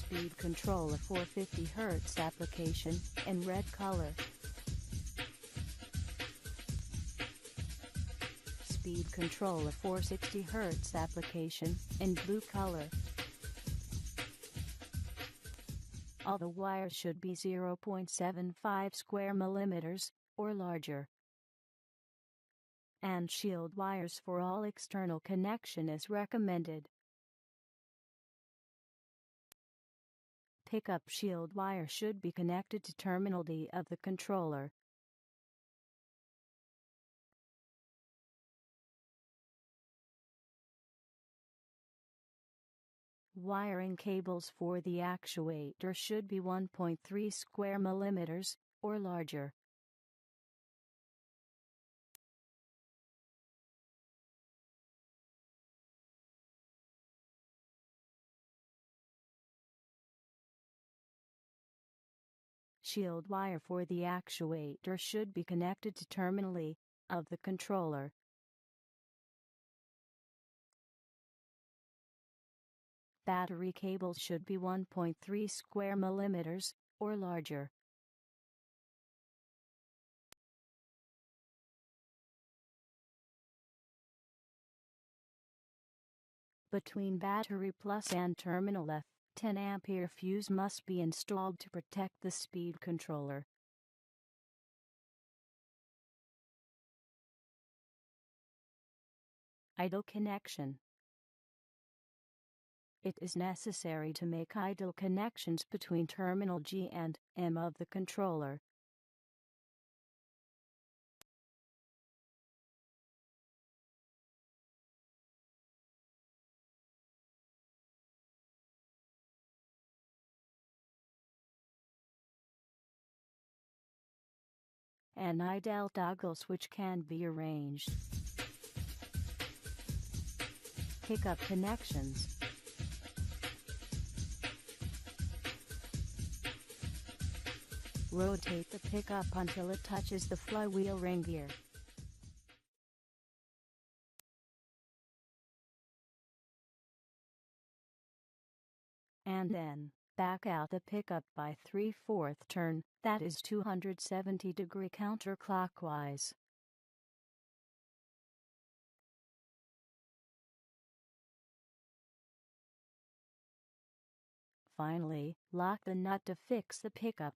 Speed controller 450 Hz application in red color. Speed controller 460 Hz application in blue color. All the wires should be 0.75 square millimeters or larger. And shield wires for all external connection is recommended. Pickup shield wire should be connected to terminal D of the controller. Wiring cables for the actuator should be 1.3 square millimeters or larger. Shield wire for the actuator should be connected to terminal E of the controller. Battery cables should be 1.3 square millimeters or larger. Between battery plus and terminal F, 10 ampere fuse must be installed to protect the speed controller. Idle connection. It is necessary to make idle connections between terminal G and M of the controller. An idle toggle switch can be arranged. Pickup connections. Rotate the pickup until it touches the flywheel ring gear. And then, back out the pickup by 3/4 turn, that is 270° counterclockwise. Finally, lock the nut to fix the pickup.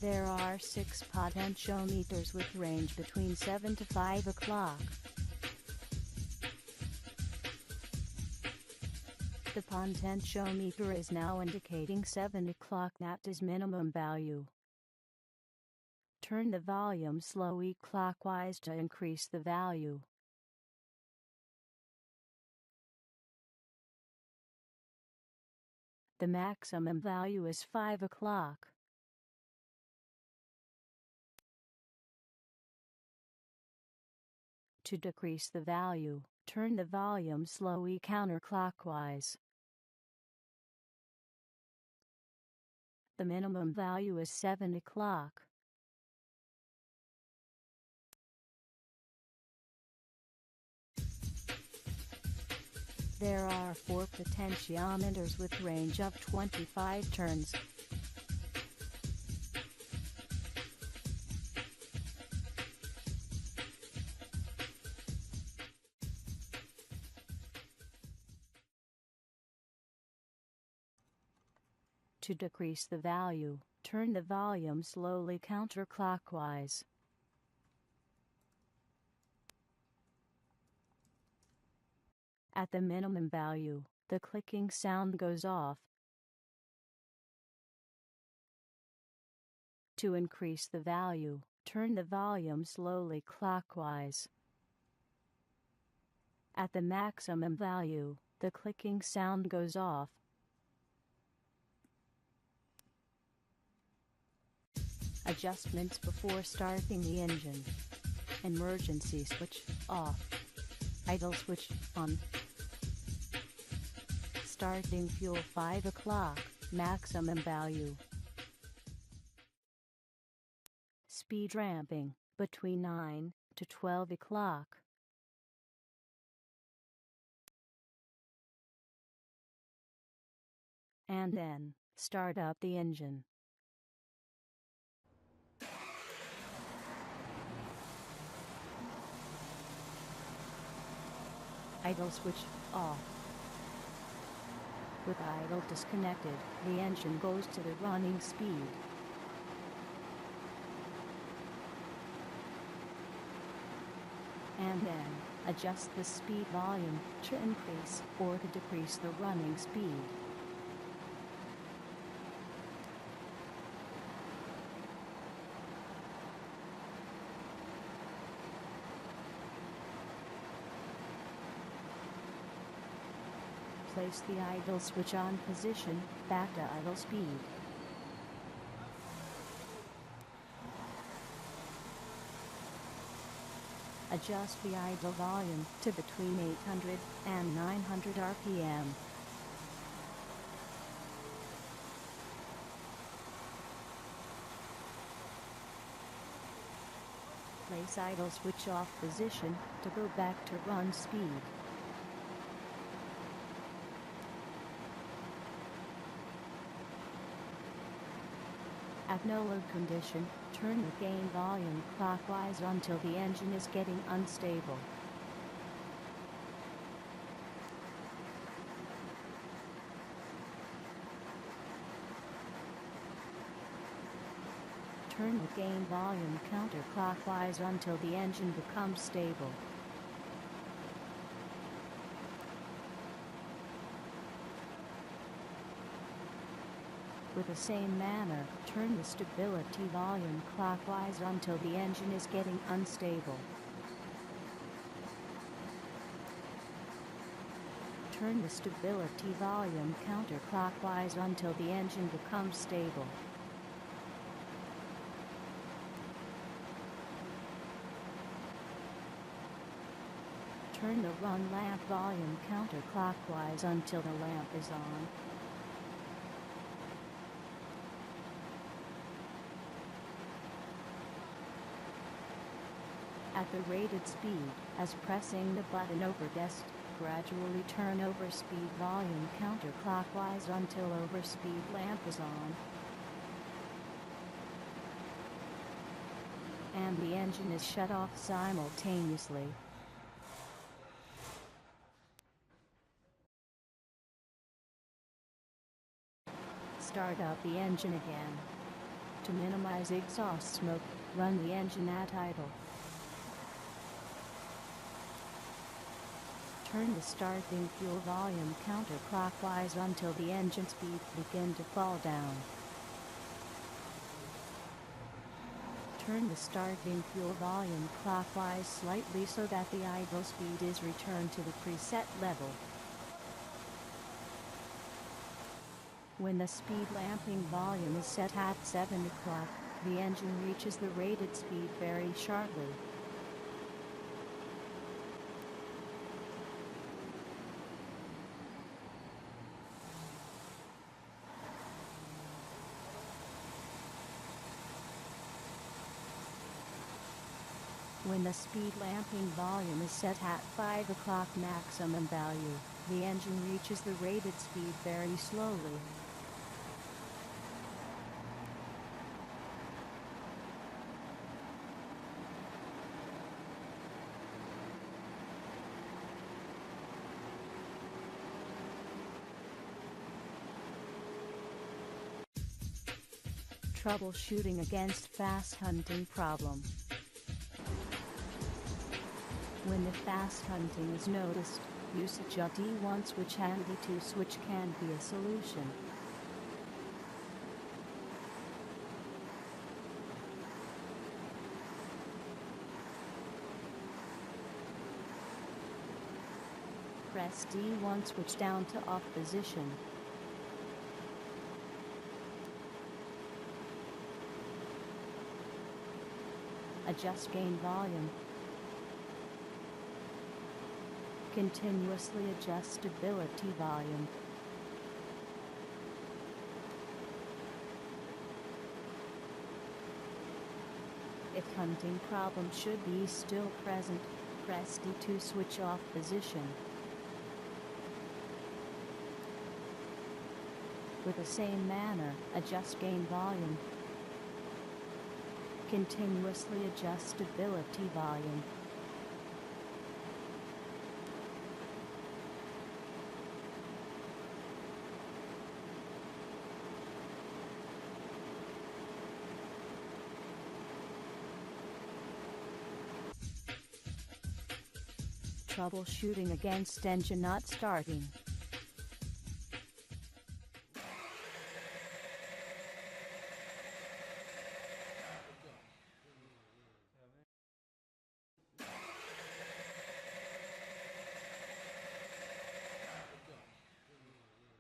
There are 6 potentiometers with range between 7 to 5 o'clock. The potentiometer is now indicating 7 o'clock, that is minimum value. Turn the volume slowly clockwise to increase the value. The maximum value is 5 o'clock. To decrease the value, turn the volume slowly counterclockwise. The minimum value is 7 o'clock. There are 4 potentiometers with range of 25 turns. To decrease the value, turn the volume slowly counterclockwise. At the minimum value, the clicking sound goes off. To increase the value, turn the volume slowly clockwise. At the maximum value, the clicking sound goes off. Adjustments before starting the engine. Emergency switch off. Idle switch on. Starting fuel 5 o'clock, maximum value. Speed ramping, between 9 to 12 o'clock. and then start up the engine. Idle switch off. With idle disconnected, the engine goes to the running speed. And then adjust the speed volume to increase or to decrease the running speed. Place the idle switch on position, back to idle speed. Adjust the idle volume to between 800 and 900 RPM. Place idle switch off position to go back to run speed. At no load condition, turn the gain volume clockwise until the engine is getting unstable. Turn the gain volume counterclockwise until the engine becomes stable. With the same manner, turn the stability volume clockwise until the engine is getting unstable. Turn the stability volume counterclockwise until the engine becomes stable. Turn the run lamp volume counterclockwise until the lamp is on. At the rated speed, as pressing the button over test, gradually turn over speed volume counterclockwise until over speed lamp is on. And the engine is shut off simultaneously. Start up the engine again. To minimize exhaust smoke, run the engine at idle. Turn the starting fuel volume counterclockwise until the engine speed begins to fall down. Turn the starting fuel volume clockwise slightly so that the idle speed is returned to the preset level. When the speed lamping volume is set at 7 o'clock, the engine reaches the rated speed very sharply. When the speed lamping volume is set at 5 o'clock maximum value, the engine reaches the rated speed very slowly. Troubleshooting against fast hunting problem. When the fast hunting is noticed, usage of D1 switch and D2 switch can be a solution. Press D1 switch down to off position. Adjust gain volume. Continuously adjust stability volume. If hunting problem should be still present, press D2 switch off position. With the same manner, adjust gain volume. Continuously adjust stability volume. Troubleshooting against engine not starting.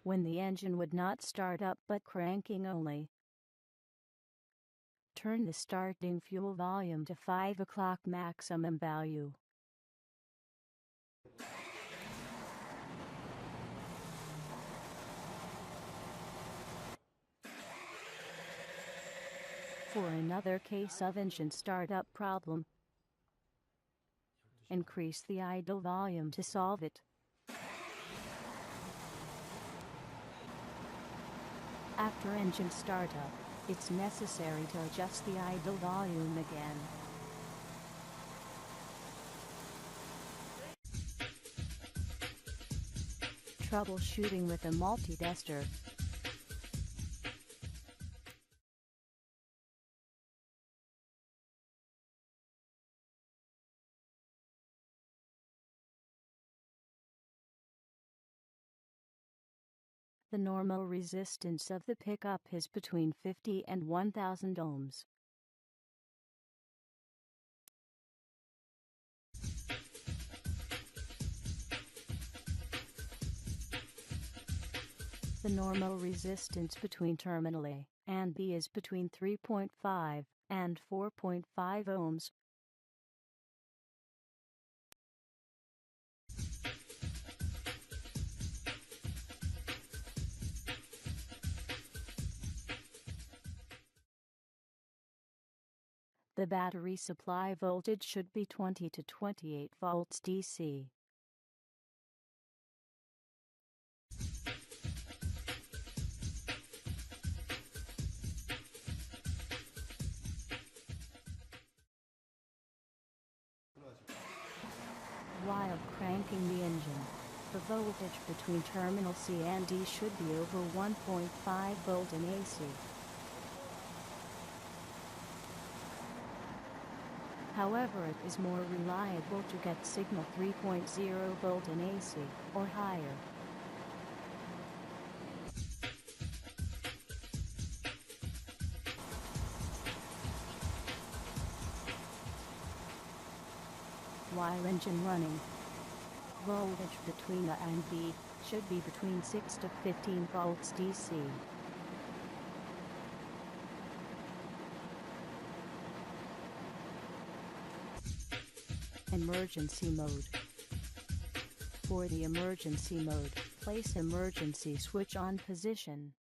When the engine would not start up but cranking only, turn the starting fuel volume to 5 o'clock maximum value. For another case of engine startup problem, increase the idle volume to solve it. After engine startup, it's necessary to adjust the idle volume again. Troubleshooting with a multi-tester. The normal resistance of the pickup is between 50 and 1000 ohms. The normal resistance between terminal A and B is between 3.5 and 4.5 ohms. The battery supply voltage should be 20 to 28 volts DC. While cranking the engine, the voltage between terminal C and D should be over 1.5 volt in AC. However, it is more reliable to get signal 3.0 volt in AC or higher. While engine running, voltage between A and B should be between 6 to 15 volts DC. Emergency mode. For the emergency mode, place emergency switch on position.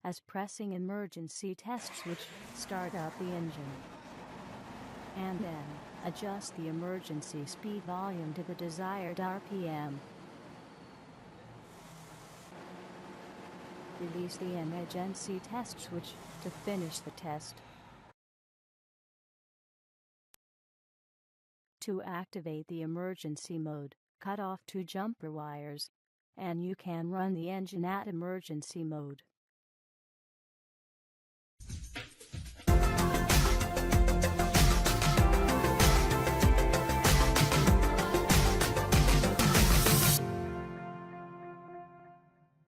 As pressing emergency test switch, start up the engine. And then, adjust the emergency speed volume to the desired RPM. Release the emergency test switch to finish the test. To activate the emergency mode, cut off 2 jumper wires, and you can run the engine at emergency mode.